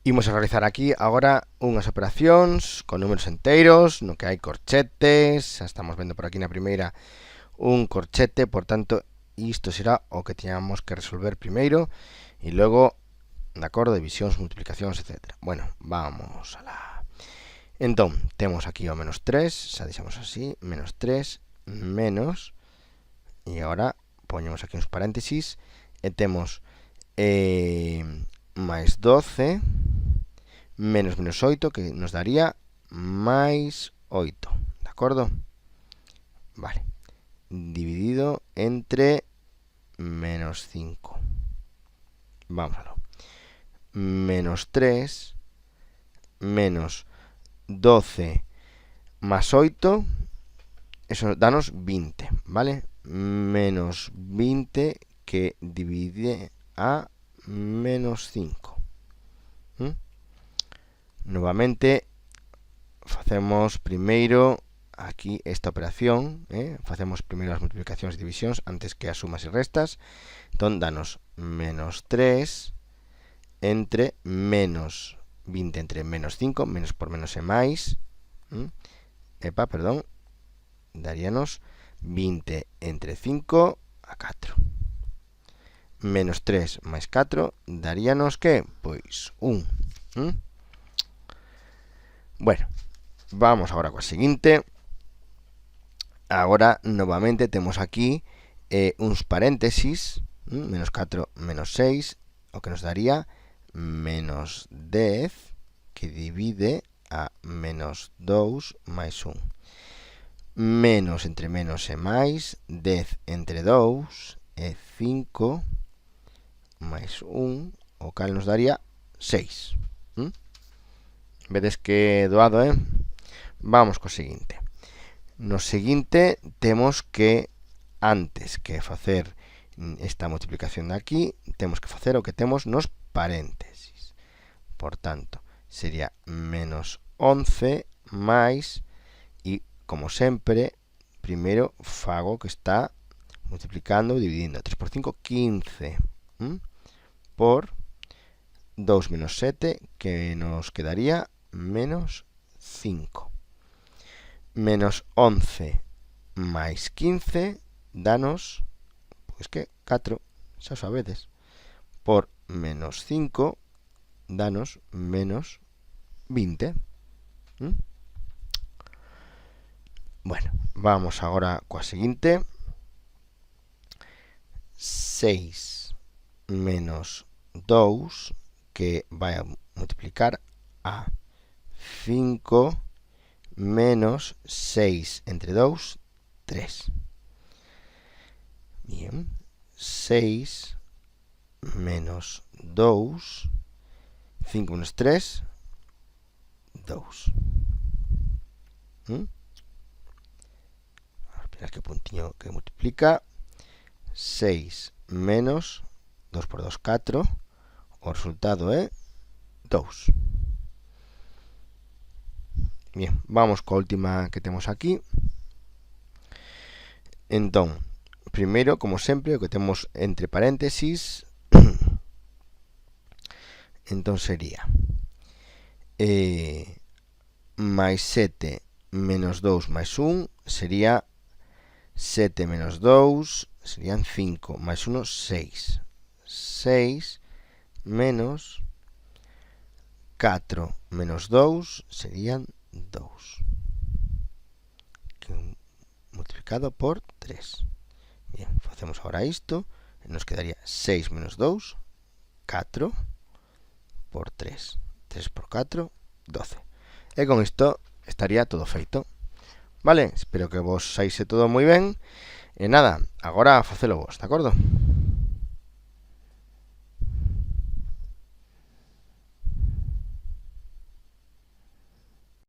Imos a realizar aquí agora unhas operacións con números enteiros, no que hai corchetes. Xa estamos vendo por aquí na primeira un corchete, por tanto, isto será o que teñamos que resolver primeiro e logo, de acordo, divisións, multiplicacións, etc. Bueno, vamos alá. Entón, temos aquí o menos 3, xa deixamos así, menos 3, menos, e agora poñemos aquí uns paréntesis, e temos máis 12, menos 8, que nos daría máis 8, de acordo? Vale, dividido entre menos 5. Vamos a lo. Menos 3, menos 12 más 8, eso danos 20, ¿vale? Menos 20 que divide a menos 5. Novamente, facemos primeiro aquí esta operación, facemos primeiro as multiplicacións e divisións antes que as sumas e restas. Entón, danos menos 3 entre menos 20 entre menos 5, menos por menos é máis, daríanos 20 entre 5 a 4. Menos 3 máis 4 daríanos que? Pois 1. Bueno, vamos agora coa seguinte. Agora, novamente, temos aquí uns paréntesis, menos 4, menos 6, o que nos daría menos 10, que divide a menos 2 máis 1. Menos entre menos é máis, 10 entre 2 é 5, máis 1, o cal nos daría 6. Vedes que doado, Vamos co seguinte. No seguinte temos que, antes que facer esta multiplicación de aquí, temos que facer o que temos nos paréntesis. Por tanto, sería menos 11 máis, e como sempre, primeiro fago que está multiplicando e dividindo. 3 por 5, 15. Por 2 menos 7, que nos quedaría menos 5. Menos 11 máis 15 danos, pois que 4, xa sabedes. Por menos 5 danos menos 20. Bueno, vamos agora coa seguinte. 6 menos 2, que vai a multiplicar a 5 menos 6 entre 2, 3. Bien, 6 menos 2, 5 menos 3, 2. Espera que puntiño que multiplica. 6 menos 2 por 2, 4. O resultado é 2. Bien, vamos coa última que temos aquí. Entón, primeiro, como sempre, o que temos entre paréntesis, entón sería máis 7 menos 2 máis 1 sería 7 menos 2 serían 5 máis 1, 6. 6 menos 4 menos 2 serían 2. Multiplicado por 3. Bien, facemos agora isto. Nos quedaría 6 menos 2, 4 por 3. 3 por 4, 12. E con isto estaría todo feito. Vale, espero que vos saíse todo moi ben. E nada, agora facelo vos, de acordo?